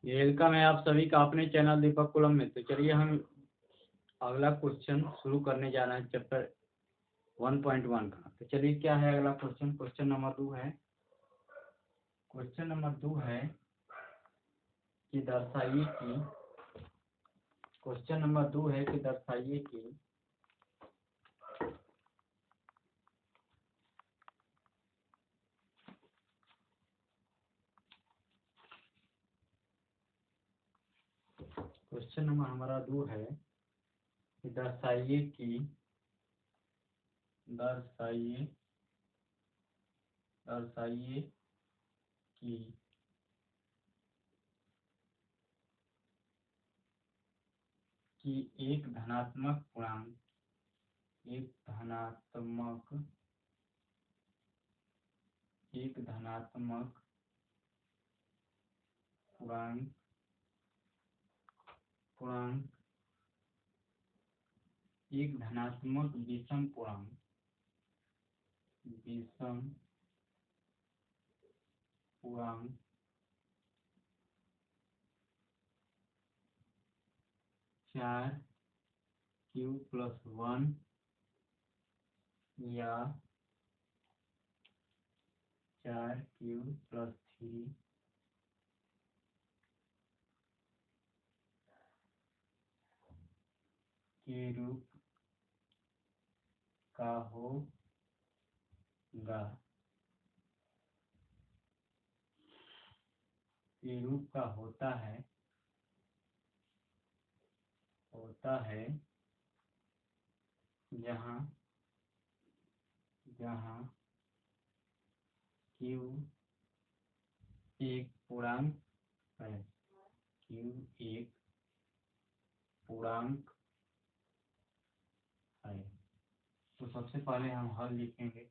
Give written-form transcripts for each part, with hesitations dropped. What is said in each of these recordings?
Welcome है आप सभी का अपने चैनल दीपक कुलम में। तो चलिए हम अगला क्वेश्चन शुरू करने जा रहे हैं चैप्टर 1.1 का। तो चलिए क्या है अगला क्वेश्चन। क्वेश्चन नंबर 2 है कि दर्शाइए कि क्वेश्चन नंबर 2 है कि दर्शाइए कि क्वेश्चन नंबर हमारा 2 है कि दर्शाइए कि एक धनात्मक पूर्णांक एक धनात्मक पूर्णांक एक धनात्मक विषम पूर्णांक 4q+1 या 4q+3 के रूप का होता है जहाँ q एक पूर्णांक है। तो सबसे पहले हम हल लिखेंगे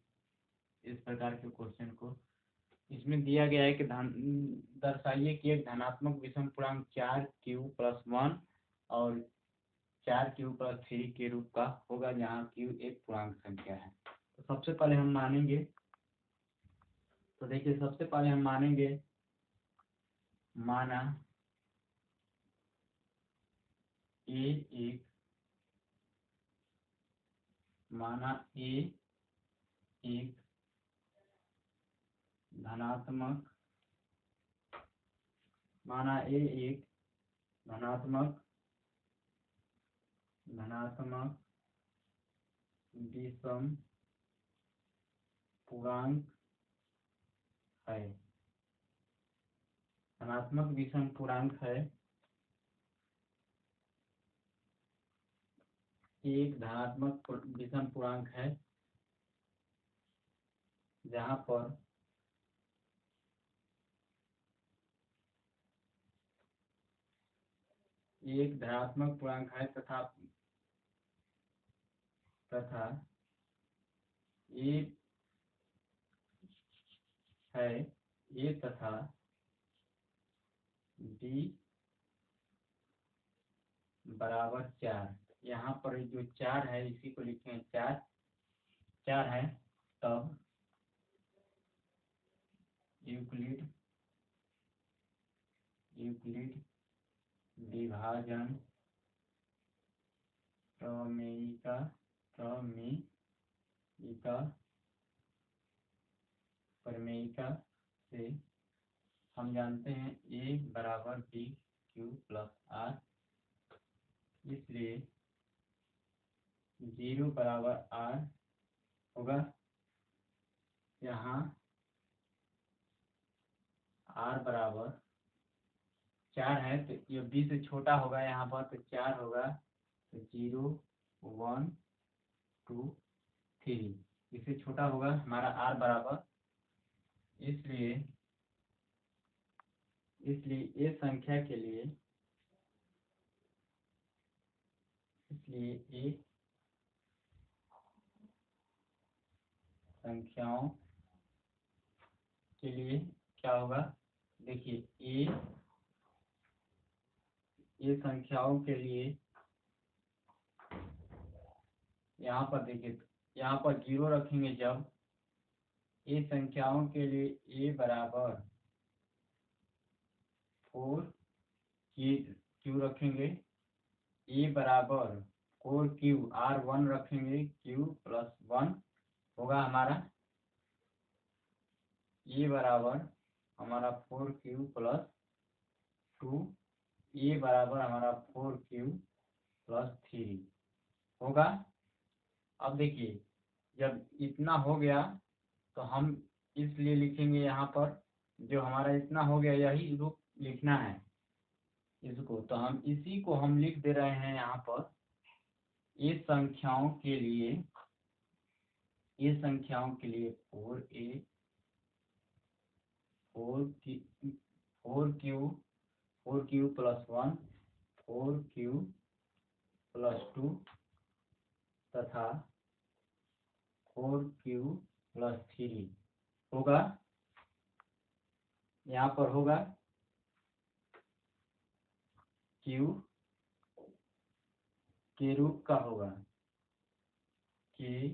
इस प्रकार के क्वेश्चन को। इसमें दिया गया है कि दर्शाइए कि एक धनात्मक विषम पूर्णांक 4q+1 और 4q+3 के रूप का होगा जहाँ q एक पूर्णांक संख्या है। तो सबसे पहले हम मानेंगे माना A एक धनात्मक विषम पूर्णांक है। धनात्मक विषम पूर्णांक है। एक धनात्मक विषम पूर्णांक है जहाँ पर एक धनात्मक पूर्णांक है तथा A तथा B बराबर 4। यहाँ पर जो 4 है इसी को लिखें 4 है। तब यूक्लिड विभाजन प्रमेयिका से हम जानते हैं A बराबर BQ+R, इसलिए 0 बराबर R होगा। यहाँ R बराबर 4 है तो ये B से छोटा होगा यहाँ पर, तो 4 होगा। तो 0 1 2 3 इससे छोटा होगा हमारा R बराबर। इसलिए ये संख्या के लिए संख्याओं के लिए क्या होगा, देखिए ये संख्याओं के लिए यहाँ पर देखिए, यहाँ पर 0 रखेंगे जब ये संख्याओं के लिए A बराबर 4 क्यू रखेंगे, ए बराबर 4Q R1 रखेंगे, Q प्लस 1 होगा हमारा, ए बराबर हमारा 4Q प्लस 2, ए बराबर हमारा 4Q प्लस 3 होगा। अब देखिए जब इतना हो गया तो हम इसलिए लिखेंगे यहाँ पर, जो हमारा इतना हो गया यही रूप लिखना है इसको, तो हम इसी को हम लिख दे रहे हैं यहाँ पर। ये संख्याओं के लिए 4A 4Q plus 1, 4Q plus 2 तथा 4Q प्लस 3 होगा। यहाँ पर होगा Q के रूप का होगा, के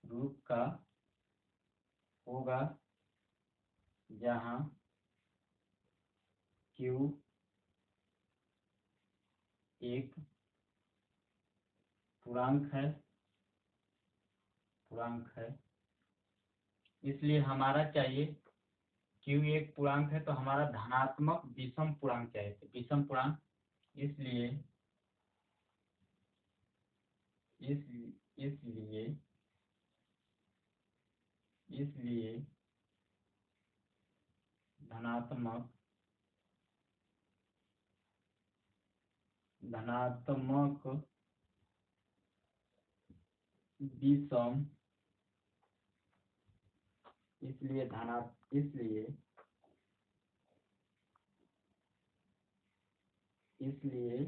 रूप का होगा, जहाँ Q एक पूर्णांक है, इसलिए हमारा चाहिए Q एक पूर्णांक है तो हमारा धनात्मक विषम पूर्णांक चाहिए, विषम पूर्णांक, इसलिए धनात्मक विषम, इसलिए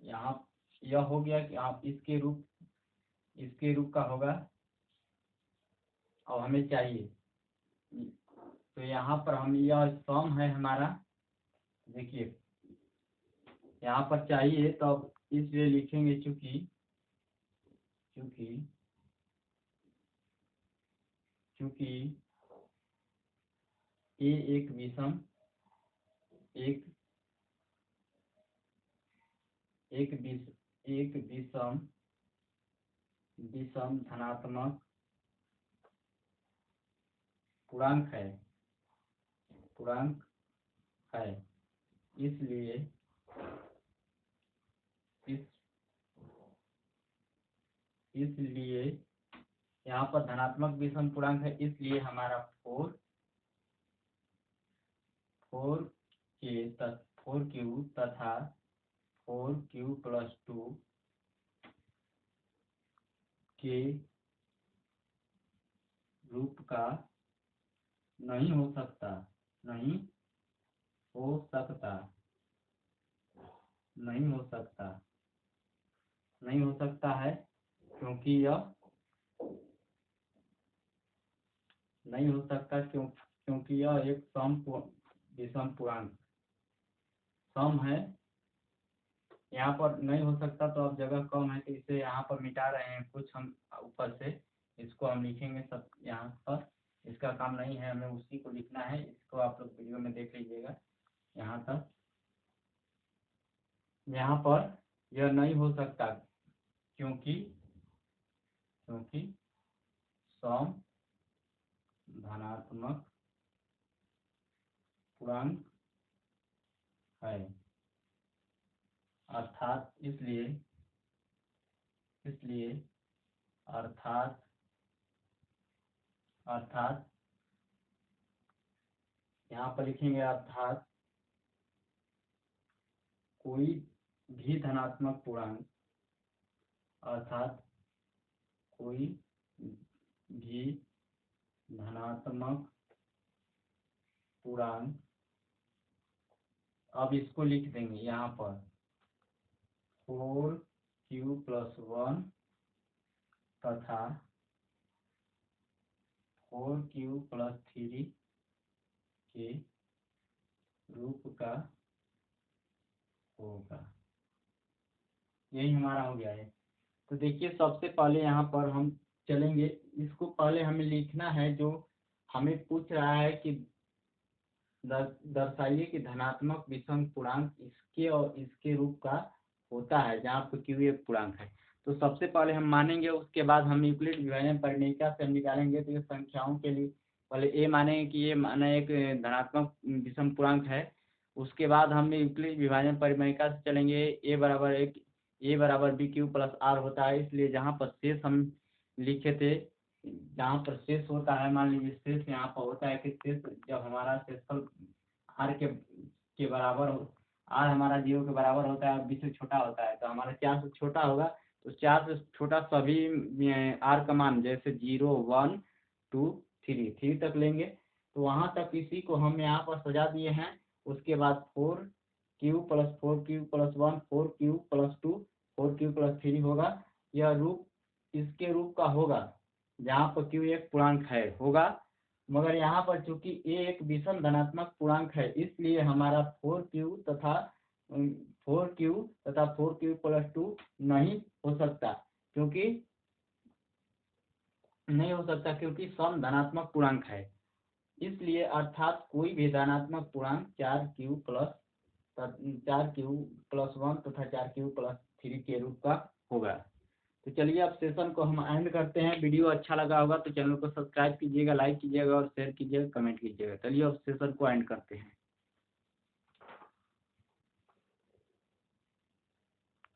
यहाँ यह हो गया कि आप इसके रूप का होगा और हमें चाहिए, तो यहाँ पर हम यह सम है हमारा, देखिए यहाँ पर चाहिए तो इसलिए लिखेंगे चूंकि ए एक विषम धनात्मक पूर्णांक है, इसलिए यहाँ पर धनात्मक विषम पूर्णांक है, इसलिए हमारा 4Q तथा 4Q प्लस 2 के रूप का नहीं हो सकता है, क्योंकि यह नहीं हो सकता क्योंकि यह एक विषम पूर्णांक सम है। यहाँ पर नहीं हो सकता तो अब जगह कम है तो इसे यहाँ पर मिटा रहे हैं कुछ हम ऊपर से, इसको हम लिखेंगे सब यहाँ पर, इसका काम नहीं है, हमें उसी को लिखना है, इसको आप लोग वीडियो में देख लीजिएगा। यहाँ तक यहाँ पर यह नहीं हो सकता क्योंकि सम धनात्मक पूर्णांक है, अर्थात यहाँ पर लिखेंगे अर्थात कोई भी धनात्मक पूर्णांक, अब इसको लिख देंगे यहाँ पर 4Q प्लस 1 तथा 4Q प्लस 3 के रूप का होगा। यही हमारा हो गया है। तो देखिए सबसे पहले यहाँ पर हम चलेंगे, इसको पहले हमें लिखना है, जो हमें पूछ रहा है कि दर्शाइए कि धनात्मक विषम पूर्णांक इसके और इसके रूप का होता है जहाँ पर क्यू एक पूर्णांक है। तो सबसे पहले हम मानेंगे, उसके बाद हम यूक्लिड विभाजन परिणयिका से हम निकालेंगे। तो ये संख्याओं के लिए पहले ए मानेंगे कि ये माना एक धनात्मक विषम पूर्णांक है। उसके बाद हम यूक्लिड विभाजन परिणयिका से चलेंगे। ए बराबर बी क्यू प्लस आर होता है, इसलिए जहाँ पर शेष हम लिखे थे, जहाँ पर शेष होता है, मान लीजिए शेष यहाँ पर होता है कि शेष जब हमारा शेषफल आर के बराबर हो, आर हमारा 0 के बराबर होता है, बी से छोटा होता है, तो हमारा 4 से छोटा होगा। तो 4 से छोटा सभी आर का मान जैसे 0 1 2 3 तक लेंगे। तो वहाँ तक इसी को हम यहाँ पर सजा दिए हैं। उसके बाद 4 Q plus 1 4 Q plus 2 4 Q plus 3 होगा। यह रूप इसके रूप का होगा जहाँ पर क्यू एक पूर्णांक है होगा। मगर यहाँ पर चूंकि ए एक विषम धनात्मक पूर्णांक है, इसलिए हमारा 4 क्यू नहीं हो सकता, क्योंकि सम धनात्मक पूर्णांक है। इसलिए अर्थात कोई भी धनात्मक पूर्णांक 4Q+1 तथा 4Q+3 के रूप का होगा। तो चलिए अब सेशन को हम एंड करते हैं। वीडियो अच्छा लगा होगा तो चैनल को सब्सक्राइब कीजिएगा, लाइक कीजिएगा और शेयर कीजिएगा, कमेंट कीजिएगा। चलिए अब सेशन को एंड करते हैं।